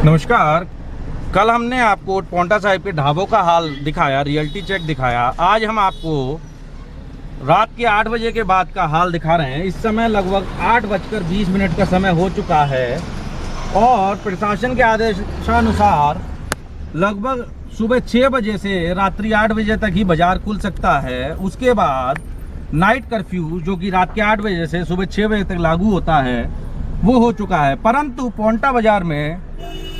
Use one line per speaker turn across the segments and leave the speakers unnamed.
नमस्कार। कल हमने आपको पोंटा साहिब के ढाबों का हाल दिखाया, रियलिटी चेक दिखाया। आज हम आपको रात के 8 बजे के बाद का हाल दिखा रहे हैं। इस समय लगभग 8:20 का समय हो चुका है और प्रशासन के आदेशानुसार लगभग सुबह 6 बजे से रात्रि 8 बजे तक ही बाज़ार खुल सकता है। उसके बाद नाइट कर्फ्यू जो कि रात के 8 बजे से सुबह 6 बजे तक लागू होता है वो हो चुका है, परंतु पोंटा बाज़ार में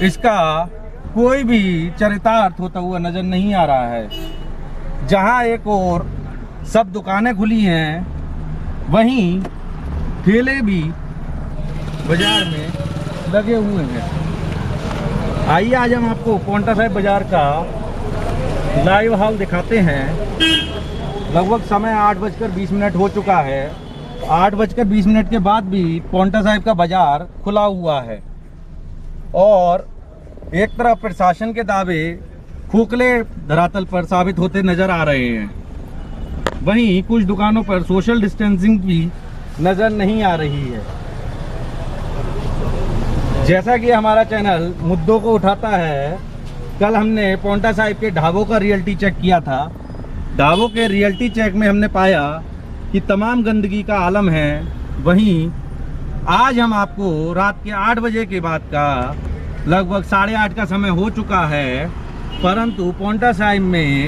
इसका कोई भी चरितार्थ होता हुआ नज़र नहीं आ रहा है। जहां एक और सब दुकानें खुली हैं, वहीं ठेले भी बाज़ार में लगे हुए हैं। आइए आज हम आपको पोंटा साहिब बाज़ार का लाइव हाल दिखाते हैं। लगभग समय 8:20 हो चुका है। 8:20 के बाद भी पोंटा साहिब का बाज़ार खुला हुआ है और एक तरफ प्रशासन के दावे खोखले धरातल पर साबित होते नज़र आ रहे हैं, वहीं कुछ दुकानों पर सोशल डिस्टेंसिंग भी नज़र नहीं आ रही है। जैसा कि हमारा चैनल मुद्दों को उठाता है, कल हमने पोंटा साहिब के ढाबों का रियलिटी चेक किया था। ढाबों के रियलिटी चेक में हमने पाया कि तमाम गंदगी का आलम है। वहीं आज हम आपको रात के 8 बजे के बाद का लगभग 8:30 का समय हो चुका है, परंतु पोंटा साहिब में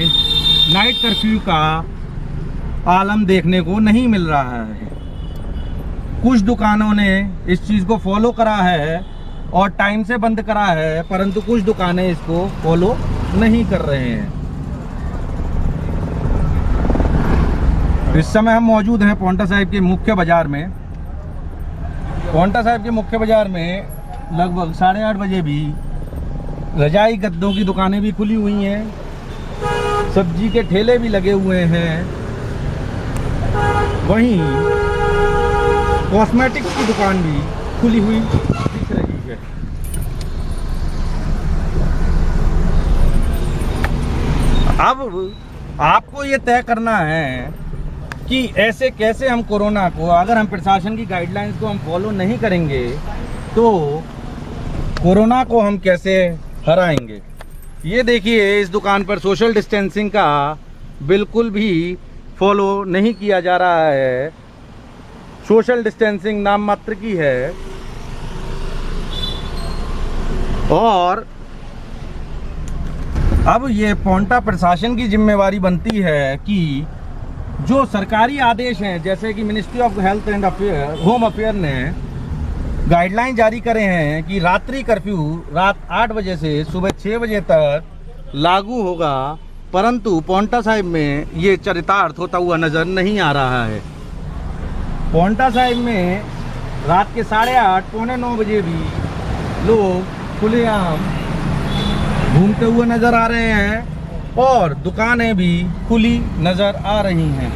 नाइट कर्फ्यू का आलम देखने को नहीं मिल रहा है। कुछ दुकानों ने इस चीज़ को फॉलो करा है और टाइम से बंद करा है, परंतु कुछ दुकानें इसको फॉलो नहीं कर रहे हैं। इस समय हम मौजूद हैं पोंटा साहिब के मुख्य बाज़ार में। पोंटा साहिब के मुख्य बाज़ार में लगभग 8:30 बजे भी रजाई गद्दों की दुकानें भी खुली हुई हैं, सब्जी के ठेले भी लगे हुए हैं, वहीं कॉस्मेटिक्स की दुकान भी खुली हुई दिख रही है। अब आपको ये तय करना है कि ऐसे कैसे हम कोरोना को, अगर हम प्रशासन की गाइडलाइंस को हम फॉलो नहीं करेंगे तो कोरोना को हम कैसे हराएंगे। ये देखिए, इस दुकान पर सोशल डिस्टेंसिंग का बिल्कुल भी फॉलो नहीं किया जा रहा है। सोशल डिस्टेंसिंग नाम मात्र की है और अब ये पोंटा प्रशासन की जिम्मेवारी बनती है कि जो सरकारी आदेश हैं, जैसे कि ministry of health and home affair ने गाइडलाइन जारी करे हैं कि रात्रि कर्फ्यू रात 8 बजे से सुबह 6 बजे तक लागू होगा, परंतु पोंटा साहिब में ये चरितार्थ होता हुआ नज़र नहीं आ रहा है। पोंटा साहिब में रात के 8:30 पौने 9 बजे भी लोग खुलेआम घूमते हुए नज़र आ रहे हैं और दुकानें भी खुली नज़र आ रही हैं।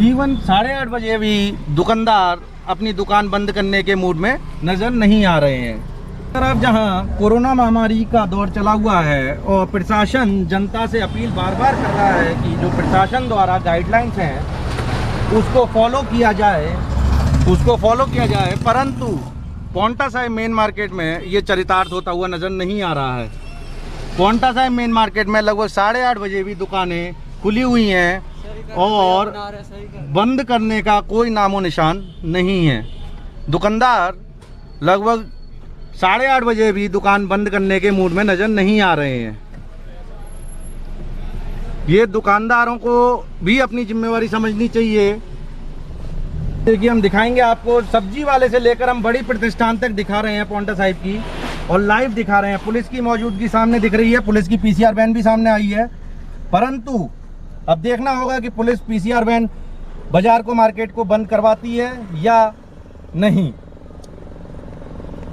इवन 8:30 बजे भी दुकानदार अपनी दुकान बंद करने के मूड में नज़र नहीं आ रहे हैं। तरफ जहां कोरोना महामारी का दौर चला हुआ है और प्रशासन जनता से अपील बार बार कर रहा है कि जो प्रशासन द्वारा गाइडलाइंस हैं उसको फॉलो किया जाए, परंतु पोंटा साहिब मेन मार्केट में ये चरितार्थ होता हुआ नज़र नहीं आ रहा है। पोंटा साहिब मेन मार्केट में लगभग 8:30 बजे भी दुकानें खुली हुई हैं और बंद करने का कोई नामो निशान नहीं है। दुकानदार लगभग 8:30 बजे भी दुकान बंद करने के मूड में नज़र नहीं आ रहे हैं। ये दुकानदारों को भी अपनी जिम्मेवारी समझनी चाहिए। देखिए, हम दिखाएंगे आपको, सब्जी वाले से लेकर हम बड़ी प्रतिष्ठान तक दिखा रहे हैं पोंटा साहिब की और लाइव दिखा रहे हैं। पुलिस की मौजूदगी सामने दिख रही है, पुलिस की PCR वैन भी सामने आई है, परंतु अब देखना होगा कि पुलिस PCR वैन बाजार को, मार्केट को बंद करवाती है या नहीं।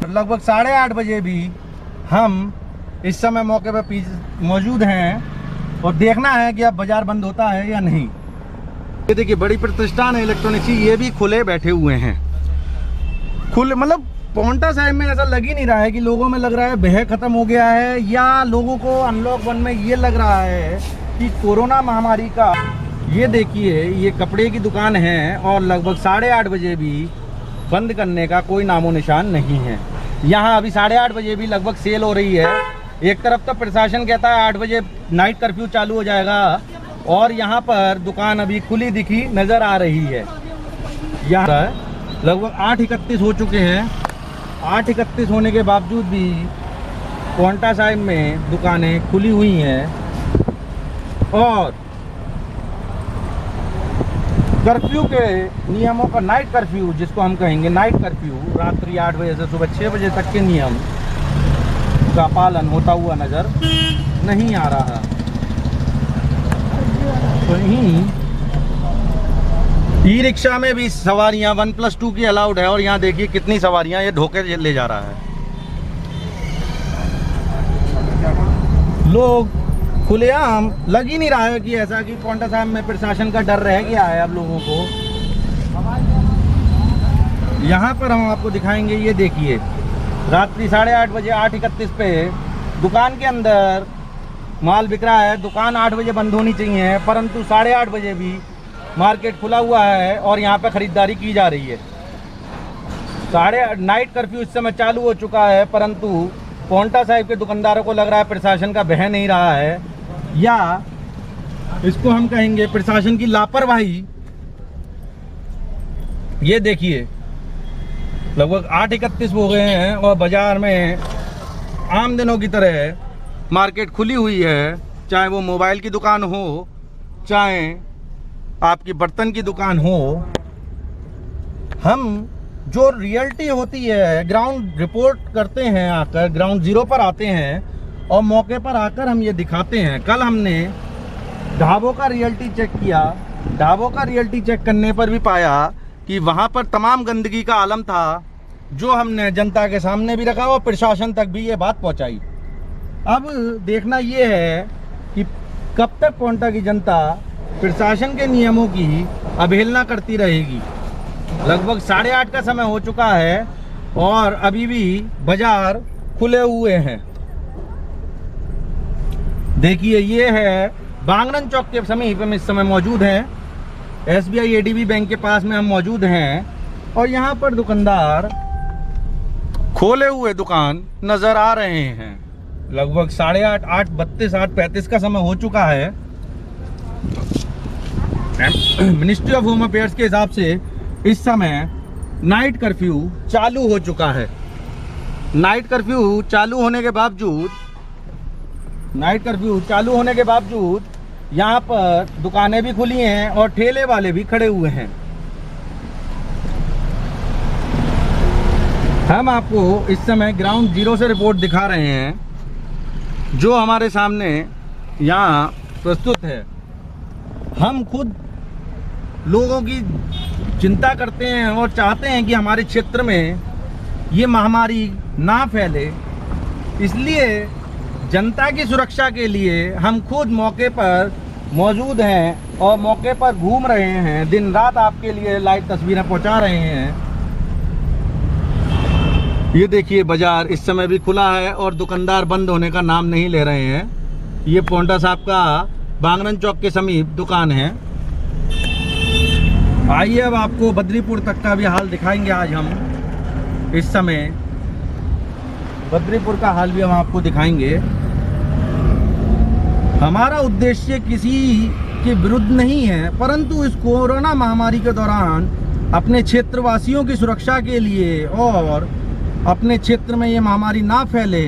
लगभग 8:30 बजे भी हम इस समय मौके पर मौजूद हैं और देखना है कि अब बाजार बंद होता है या नहीं। ये देखिए, बड़ी प्रतिष्ठान है इलेक्ट्रॉनिक्स की, ये भी खुले बैठे हुए हैं। खुले मतलब पोंटा साहिब में ऐसा लग ही नहीं रहा है कि लोगों में लग रहा है भय खत्म हो गया है, या लोगों को अनलॉक 1 में ये लग रहा है कि कोरोना महामारी का। ये देखिए, ये कपड़े की दुकान है और लगभग 8:30 बजे भी बंद करने का कोई नामो निशान नहीं है। यहाँ अभी 8:30 बजे भी लगभग सेल हो रही है। एक तरफ तो प्रशासन कहता है 8 बजे नाइट कर्फ्यू चालू हो जाएगा और यहाँ पर दुकान अभी खुली दिखी नज़र आ रही है। यहाँ लगभग 8:31 हो चुके हैं। 8:31 होने के बावजूद भी पोंटा साहिब में दुकानें खुली हुई हैं और कर्फ्यू के नियमों का, नाइट कर्फ्यू जिसको हम कहेंगे, नाइट कर्फ्यू रात्रि 8 बजे से सुबह 6 बजे तक के नियम का पालन होता हुआ नज़र नहीं आ रहा। वहीं ई रिक्शा में भी सवारियां 1+2 की अलाउड है और यहाँ देखिए कितनी सवारियां ये ढोके ले जा रहा है। लोग खुलेआम, लग ही नहीं रहा है कि ऐसा कि पोंटा साहिब में प्रशासन का डर रह गया है अब लोगों को। यहाँ पर हम आपको दिखाएंगे, ये देखिए रात्रि 8:30 बजे 8:31 पे दुकान के अंदर माल बिक रहा है। दुकान 8 बजे बंद होनी चाहिए परंतु 8:30 बजे भी मार्केट खुला हुआ है और यहाँ पे ख़रीदारी की जा रही है। नाइट कर्फ्यू इस समय चालू हो चुका है परंतु पोंटा साहिब के दुकानदारों को लग रहा है प्रशासन का बह नहीं रहा है, या इसको हम कहेंगे प्रशासन की लापरवाही। ये देखिए लगभग 8:31 हो गए हैं और बाज़ार में आम दिनों की तरह मार्केट खुली हुई है, चाहे वो मोबाइल की दुकान हो, चाहे आपकी बर्तन की दुकान हो। हम जो रियलिटी होती है, ग्राउंड रिपोर्ट करते हैं, आकर ग्राउंड ज़ीरो पर आते हैं और मौके पर आकर हम ये दिखाते हैं। कल हमने ढाबों का रियलिटी चेक किया। ढाबों का रियलिटी चेक करने पर भी पाया कि वहाँ पर तमाम गंदगी का आलम था, जो हमने जनता के सामने भी रखा और प्रशासन तक भी ये बात पहुँचाई। अब देखना ये है कि कब तक पोंटा की जनता प्रशासन के नियमों की अवहेलना करती रहेगी। लगभग 8:30 का समय हो चुका है और अभी भी बाजार खुले हुए हैं। देखिए ये है बांगरन चौक के समीप हम इस समय मौजूद हैं। SBI ADB बैंक के पास में हम मौजूद हैं और यहाँ पर दुकानदार खोले हुए दुकान नज़र आ रहे हैं। लगभग 8:30, 8:32, 8:35 का समय हो चुका है। मिनिस्ट्री ऑफ होम अफेयर्स के हिसाब से इस समय नाइट कर्फ्यू चालू हो चुका है। नाइट कर्फ्यू चालू होने के बावजूद यहाँ पर दुकानें भी खुली हैं और ठेले वाले भी खड़े हुए हैं। हम आपको इस समय ग्राउंड ज़ीरो से रिपोर्ट दिखा रहे हैं, जो हमारे सामने यहाँ प्रस्तुत है। हम खुद लोगों की चिंता करते हैं और चाहते हैं कि हमारे क्षेत्र में ये महामारी ना फैले, इसलिए जनता की सुरक्षा के लिए हम खुद मौके पर मौजूद हैं और मौके पर घूम रहे हैं। दिन रात आपके लिए लाइव तस्वीरें पहुंचा रहे हैं। ये देखिए बाजार इस समय भी खुला है और दुकानदार बंद होने का नाम नहीं ले रहे हैं। ये पोंटा साहिब का बांगरन चौक के समीप दुकान है। आइए अब आपको बद्रीपुर तक का भी हाल दिखाएंगे। आज हम इस समय बद्रीपुर का हाल भी हम आपको दिखाएंगे। हमारा उद्देश्य किसी के विरुद्ध नहीं है, परंतु इस कोरोना महामारी के दौरान अपने क्षेत्रवासियों की सुरक्षा के लिए और अपने क्षेत्र में ये महामारी ना फैले,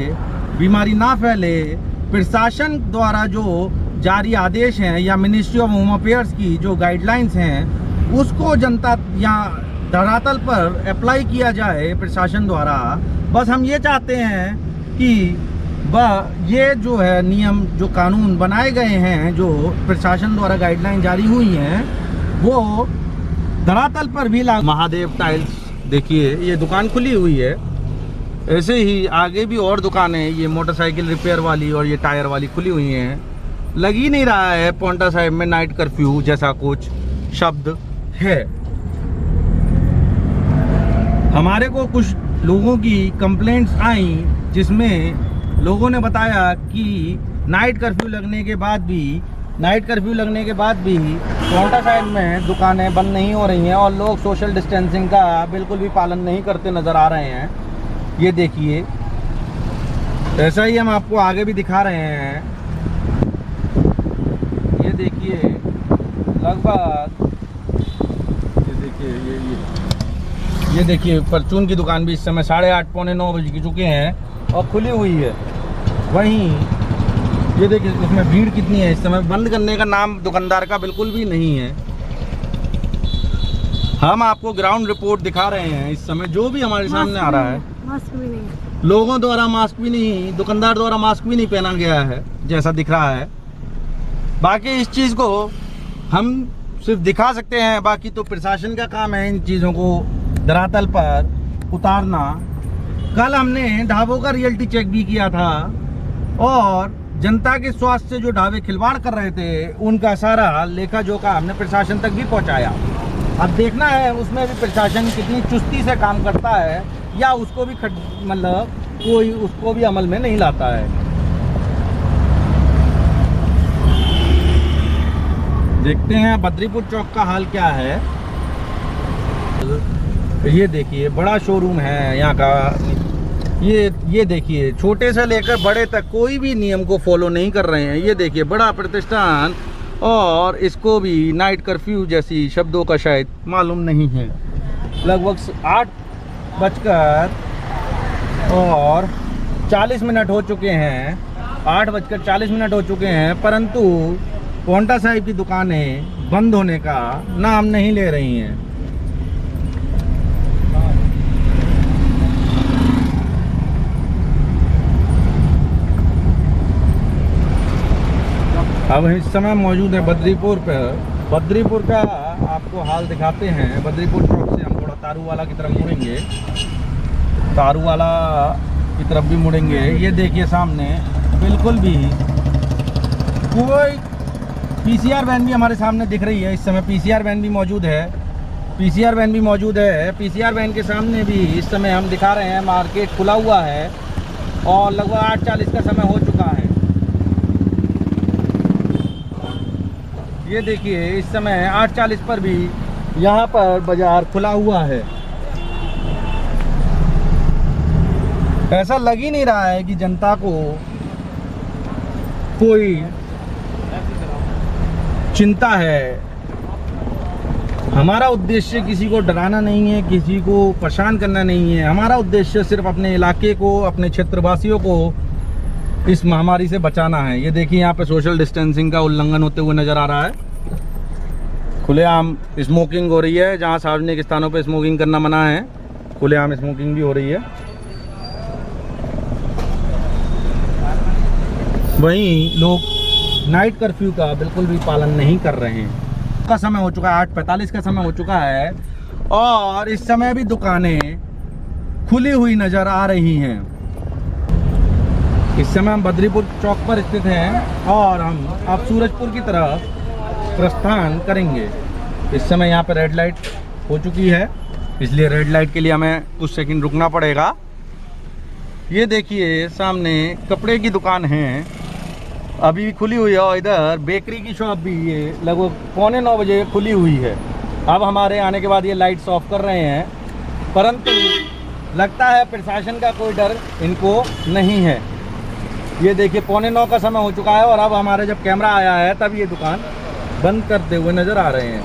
बीमारी ना फैले, प्रशासन द्वारा जो जारी आदेश हैं या मिनिस्ट्री ऑफ होम अफेयर्स की जो गाइडलाइंस हैं उसको जनता या धरातल पर अप्लाई किया जाए प्रशासन द्वारा। बस हम ये चाहते हैं कि ये जो है नियम, जो कानून बनाए गए हैं, जो प्रशासन द्वारा गाइडलाइन जारी हुई हैं, वो धरातल पर भी लागू। महादेव टाइल्स देखिए ये दुकान खुली हुई है। ऐसे ही आगे भी और दुकानें, ये मोटरसाइकिल रिपेयर वाली और ये टायर वाली खुली हुई हैं। लग ही नहीं रहा है पोंटा साहिब में नाइट कर्फ्यू जैसा कुछ शब्द है। हमारे को कुछ लोगों की कंप्लेंट्स आई जिसमें लोगों ने बताया कि नाइट कर्फ्यू लगने के बाद भी पोंटा साहिब में दुकानें बंद नहीं हो रही हैं और लोग सोशल डिस्टेंसिंग का बिल्कुल भी पालन नहीं करते नज़र आ रहे हैं। ये देखिए, ऐसा ही हम आपको आगे भी दिखा रहे हैं। ये देखिए लगभग, ये देखिए ये देखिए परचून की दुकान भी इस समय 8:30 पौने 9 बज चुके हैं और खुली हुई है। वहीं ये देखिए इसमें भीड़ कितनी है। इस समय बंद करने का नाम दुकानदार का बिल्कुल भी नहीं है। हम आपको ग्राउंड रिपोर्ट दिखा रहे हैं। इस समय जो भी हमारे सामने आ रहा है,
मास्क भी नहीं,
लोगों द्वारा मास्क भी नहीं, दुकानदार द्वारा मास्क भी नहीं पहना गया है जैसा दिख रहा है। बाकी इस चीज़ को हम सिर्फ दिखा सकते हैं, बाकी तो प्रशासन का काम है इन चीज़ों को धरातल पर उतारना। कल हमने ढाबों का रियलिटी चेक भी किया था और जनता के स्वास्थ्य से जो ढाबे खिलवाड़ कर रहे थे उनका सारा लेखा जोखा हमने प्रशासन तक भी पहुंचाया। अब देखना है उसमें भी प्रशासन कितनी चुस्ती से काम करता है या उसको भी मतलब कोई उसको भी अमल में नहीं लाता है। देखते हैं बद्रीपुर चौक का हाल क्या है। ये देखिए बड़ा शोरूम है यहाँ का। ये देखिए छोटे से लेकर बड़े तक कोई भी नियम को फॉलो नहीं कर रहे हैं। ये देखिए बड़ा प्रतिष्ठान, और इसको भी नाइट कर्फ्यू जैसी शब्दों का शायद मालूम नहीं है। लगभग 8:40 हो चुके हैं। 8:40 हो चुके हैं, परंतु पोंटा साहिब की दुकानें बंद होने का नाम नहीं ले रही हैं। अब इस समय मौजूद है बद्रीपुर पर। बद्रीपुर का आपको हाल दिखाते हैं। बद्रीपुर चौक से हम थोड़ा तारूवाला की तरफ मुड़ेंगे, तारूवाला की तरफ भी मुड़ेंगे। ये देखिए सामने बिल्कुल भी कोई पीसीआर वैन भी हमारे सामने दिख रही है। इस समय पीसीआर वैन भी मौजूद है। पीसीआर वैन के सामने भी इस समय हम दिखा रहे हैं मार्केट खुला हुआ है और लगभग 8:40 का समय हो चुका है। ये देखिए इस समय 8:40 पर भी यहाँ पर बाजार खुला हुआ है। ऐसा लग ही नहीं रहा है कि जनता को कोई चिंता है। हमारा उद्देश्य किसी को डराना नहीं है, किसी को परेशान करना नहीं है। हमारा उद्देश्य सिर्फ अपने इलाके को, अपने क्षेत्रवासियों को इस महामारी से बचाना है। ये देखिए यहाँ पे सोशल डिस्टेंसिंग का उल्लंघन होते हुए नज़र आ रहा है। खुलेआम स्मोकिंग हो रही है। जहाँ सार्वजनिक स्थानों पे स्मोकिंग करना मना है, खुलेआम स्मोकिंग भी हो रही है। वहीं लोग नाइट कर्फ्यू का बिल्कुल भी पालन नहीं कर रहे हैं। का समय हो चुका है, 8:45 का समय हो चुका है और इस समय भी दुकानें खुली हुई नज़र आ रही हैं। इस समय हम बद्रीपुर चौक पर स्थित हैं और हम अब सूरजपुर की तरफ प्रस्थान करेंगे। इस समय यहाँ पर रेड लाइट हो चुकी है, इसलिए रेड लाइट के लिए हमें कुछ सेकंड रुकना पड़ेगा। ये देखिए सामने कपड़े की दुकान है, अभी भी खुली हुई है और इधर बेकरी की शॉप भी ये लगभग पौने 9 बजे खुली हुई है। अब हमारे आने के बाद ये लाइट्स ऑफ कर रहे हैं, परंतु लगता है प्रशासन का कोई डर इनको नहीं है। ये देखिए पौने 9 का समय हो चुका है और अब हमारे जब कैमरा आया है तब ये दुकान बंद करते हुए नज़र आ रहे हैं।